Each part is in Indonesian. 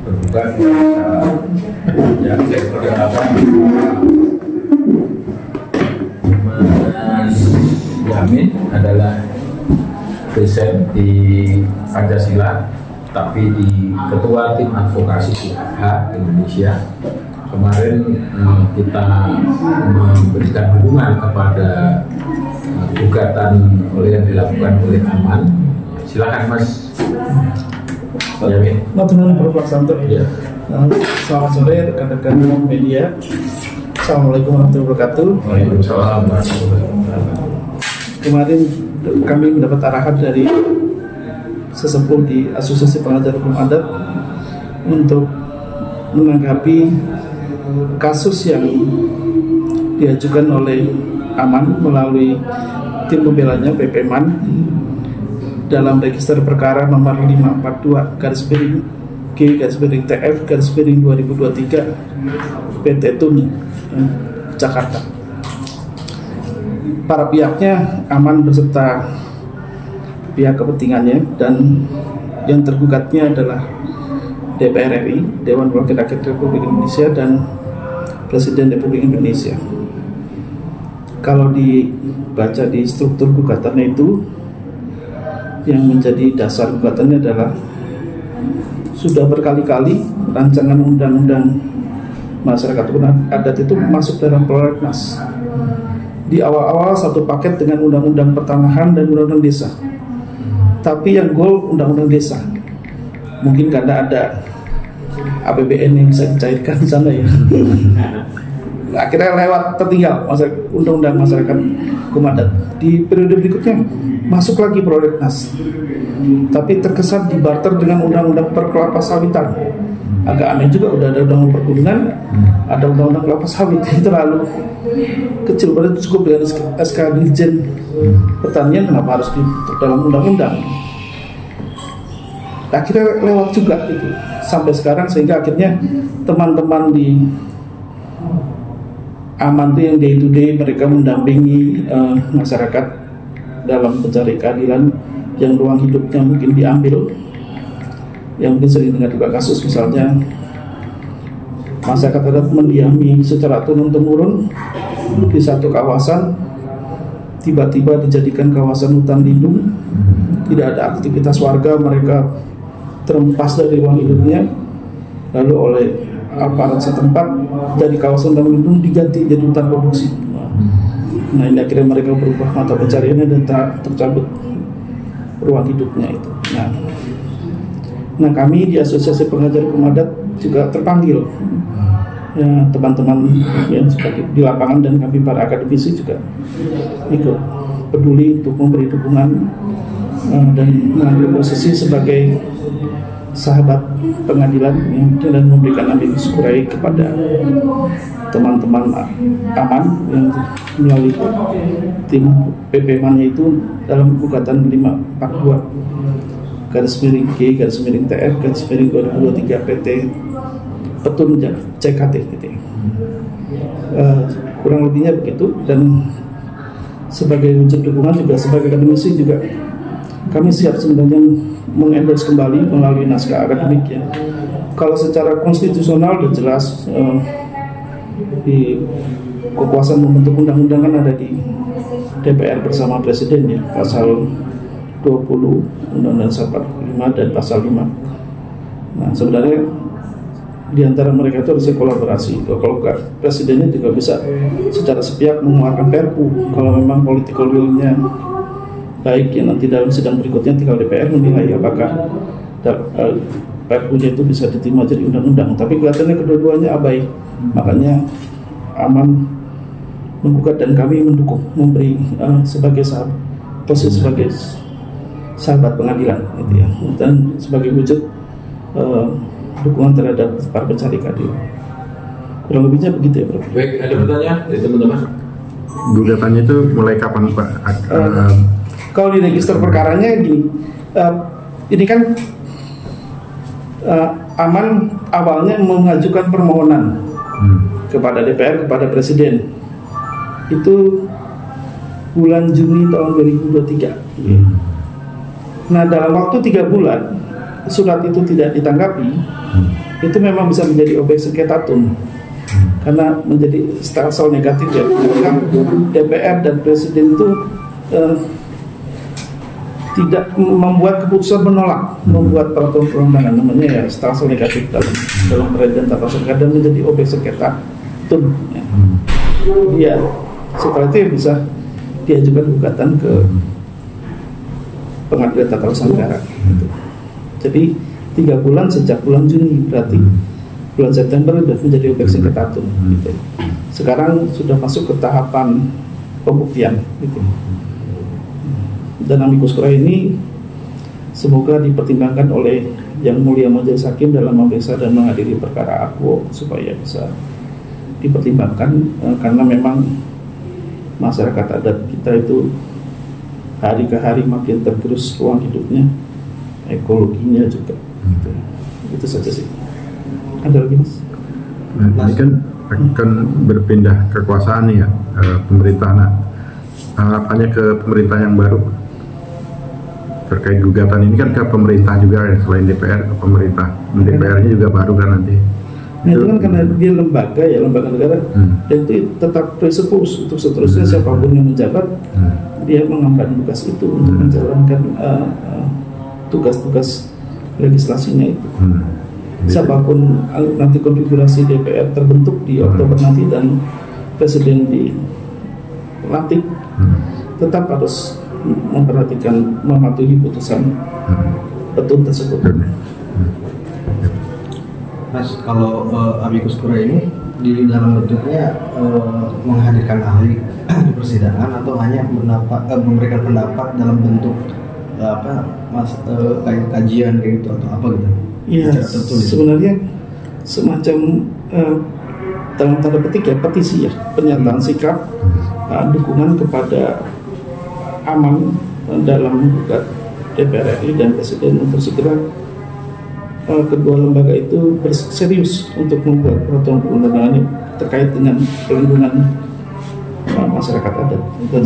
berbuka ya saya perkenalkan Mas Yamin adalah dosen di Pancasila, tapi di Ketua Tim Advokasi UAH Indonesia. Kemarin kita memberikan dukungan kepada gugatan yang dilakukan oleh Aman. Silakan Mas Yamin. Ya. Selamat sore rekan-rekan media. Assalamualaikum warahmatullahi wabarakatuh. Waalaikumsalam warahmatullahi wabarakatuh. Kemarin kami mendapat arahan dari sesepuh di Asosiasi Pengajar Hukum Adat untuk menanggapi kasus yang diajukan oleh Aman melalui tim pembelanya PP-MAN dalam register perkara nomor 542/G/TF/2023 PT Tun Jakarta. Para pihaknya Aman beserta pihak kepentingannya, dan yang tergugatnya adalah DPR RI, Dewan Perwakilan Rakyat Republik Indonesia, dan Presiden Republik Indonesia. Kalau dibaca di struktur gugatannya itu, yang menjadi dasar gugatannya adalah sudah berkali-kali rancangan undang-undang masyarakat adat itu masuk dalam prolegnas. Di awal-awal satu paket dengan undang-undang pertanahan dan undang-undang desa, tapi yang goal undang-undang desa. Mungkin karena ada APBN yang bisa dicairkan di sana ya. Akhirnya lewat, tertinggal undang-undang masyarakat hukum adat. Di periode berikutnya masuk lagi prolegnas, tapi terkesan dibarter dengan undang-undang perkelapa sawitan. Agak aneh juga, udah ada undang-undang perkebunan, ada undang-undang kelapa sawit yang terlalu kecil, padahal cukup dengan SK Dirjen Pertanian, kenapa harus di dalam undang-undang? Akhirnya lewat juga itu sampai sekarang, sehingga akhirnya teman-teman di Aman itu yang day to day mereka mendampingi masyarakat dalam mencari keadilan yang ruang hidupnya mungkin diambil, yang mungkin sering dengar juga kasus misalnya masyarakat adat mendiami secara turun-temurun di satu kawasan, tiba-tiba dijadikan kawasan hutan lindung, tidak ada aktivitas warga, mereka terempas dari ruang hidupnya, lalu oleh aparat setempat dari kawasan hutan lindung diganti jadi hutan produksi. Nah ini akhirnya mereka berubah mata pencariannya dan tercabut ruang hidupnya itu. Nah kami di Asosiasi Pengajar Hukum Adat juga terpanggil, ya, teman-teman yang sebagai di lapangan dan kami para akademisi juga ikut peduli untuk memberi dukungan dan mengambil posisi sebagai sahabat pengadilan dan memberikan amicus curiae kepada teman-teman Aman yang melalui tim PP-MAN itu dalam gugatan 542/G/TF/2023 PT Petun CKT gitu ya. Kurang lebihnya begitu, dan sebagai wujud dukungan juga sebagai akademisi juga kami siap sebenarnya mengendorse kembali melalui naskah akademik ya. Kalau secara konstitusional sudah jelas di kekuasaan membentuk undang-undang kan ada di DPR bersama Presiden ya, pasal 20 Undang-Undang 45 dan pasal 5. Nah sebenarnya di antara mereka itu harus kolaborasi. Kalau Presidennya juga bisa secara sepihak mengeluarkan Perpu kalau memang political will-nya baik ya, nanti dalam sidang berikutnya tinggal DPR menilai apakah Perpunya itu bisa diterima jadi undang-undang. Tapi kelihatannya kedua-duanya abai, makanya Aman menggugat dan kami mendukung, memberi sebagai posisi sebagai sahabat pengadilan gitu ya, dan sebagai wujud dukungan terhadap para pencari keadilan. Kurang lebihnya begitu ya, Bro. Baik, ada pertanyaan dari teman-teman? Gugatannya itu mulai kapan Pak? Kalau di register perkaranya gini, ini kan Aman awalnya mengajukan permohonan kepada DPR, kepada Presiden itu bulan Juni tahun 2023. Nah dalam waktu 3 bulan surat itu tidak ditanggapi, itu memang bisa menjadi objek sengketa tun karena menjadi stelsel negatif ya. Karena DPR dan Presiden itu tidak membuat keputusan menolak membuat peraturan perundangan, namanya ya stelsel negatif dalam peradilan tata usaha negara dan menjadi objek sengketa tun ya. Dia setelah itu ya bisa diajukan gugatan ke pengadilan tata usaha negara gitu. Jadi 3 bulan sejak bulan Juni, berarti bulan September sudah menjadi objek sengketa tun gitu. Sekarang sudah masuk ke tahapan pembuktian gitu. Dan amicus curiae ini semoga dipertimbangkan oleh Yang Mulia Majelis Hakim dalam memeriksa dan mengadili perkara Akwo supaya bisa dipertimbangkan karena memang masyarakat adat kita itu hari ke hari makin tergerus ruang hidupnya, ekologinya juga gitu. Itu saja sih. Ada lagi Mas? Nah, ini kan akan berpindah kekuasaan nih ya, pemerintah. Nah, harapannya ke pemerintah yang baru terkait gugatan ini kan ke pemerintah juga ya, selain DPR ke pemerintah. DPR-nya juga baru kan nanti. Nah, itu kan karena dia lembaga ya, lembaga negara, dan itu tetap presupus untuk seterusnya siapapun yang menjabat dia mengemban tugas itu untuk menjalankan tugas-tugas legislasinya itu. Siapapun nanti konfigurasi DPR terbentuk di Oktober nanti dan Presiden dilantik, tetap harus memperhatikan, mematuhi putusan petun tersebut. Mas, kalau amicus curiae ini di dalam bentuknya menghadirkan ahli di persidangan atau hanya memberikan pendapat dalam bentuk kayak kajian kayak gitu atau apa gitu? Iya, sebenarnya semacam dalam tanda petik ya petisi ya, pernyataan sikap dukungan kepada aman dalam gugat DPR RI dan Presiden untuk segera kedua lembaga itu berserius untuk membuat peraturan perundang-undangan terkait dengan perlindungan masyarakat adat, dan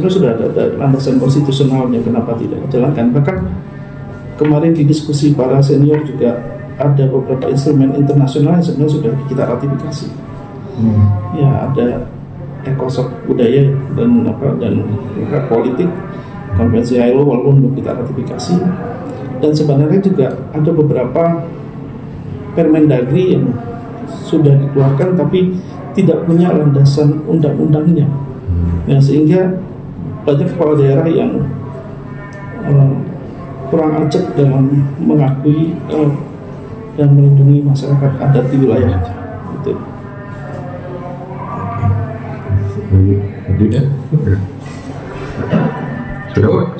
sudah ada landasan konstitusionalnya kenapa tidak dijalankan. Bahkan kemarin di diskusi para senior juga ada beberapa instrumen internasional yang sebenarnya sudah kita ratifikasi. Ya, ada ECOSOC budaya dan politik, konvensi ILO walaupun belum kita ratifikasi, dan sebenarnya juga ada beberapa Permendagri yang sudah dikeluarkan tapi tidak punya landasan undang-undangnya, ya, sehingga banyak kepala daerah yang kurang ajak dalam mengakui dan melindungi masyarakat adat di wilayahnya. Gitu.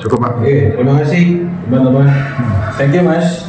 Cukup Pak. Oke, terima kasih teman-teman. Thank you Mas.